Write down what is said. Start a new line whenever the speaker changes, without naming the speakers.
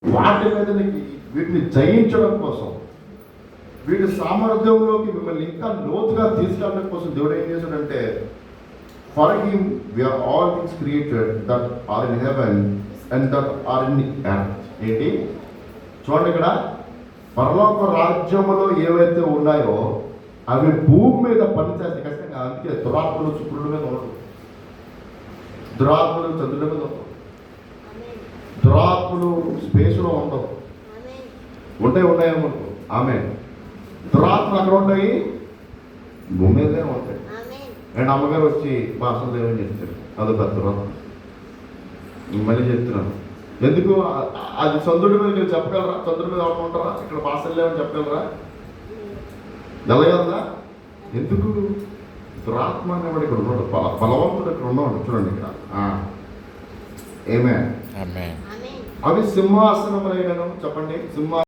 వాటి మీద వీటిని జయించడం కోసం, వీటి సామర్థ్యంలోకి మిమ్మల్ని ఇంకా లోతుగా తీసుకెళ్ళడం కోసం దేవుడు ఏం చేశాడంటే, for him we are all things created that are in heaven and that are in earth. ఏంటి చూడండి, ఇక్కడ పరలోక రాజ్యములో ఏవైతే ఉన్నాయో అవి భూమి మీద పనిచేస్తాయి ఖచ్చితంగా. అందుకే దురాత్మలు శుక్రుడి మీద ఉండవు, దురాత్మలు చంద్రుడి మీద ఉండవు, దురాత్మలు స్పేస్లో ఉండవు. ఉన్నాయేమో ఆమె దురాత్మలు అక్కడ ఉంటాయి, భూమి మీదే ఉంటాయి. అండ్ అమ్మగారు వచ్చి భాషలు లేవని చెప్తారు, అదొక దురాత్మ. మళ్ళీ చెప్తున్నాను, ఎందుకు అది చంద్రుడి మీద చెప్పగలరా? చంద్రుడి మీద ఎవరు ఉంటారా? ఇక్కడ భాషలు లేవని చెప్పగలరా? వెళ్ళగలరా? ఎందుకు? దురాత్మ అనేవాడు ఇక్కడ ఉన్నాడు, బలవంతుడు ఇక్కడ ఉన్నాడు. చూడండి ఇక్కడ ఏమే అవి సింహాసనములైనను, చెప్పండి, సింహ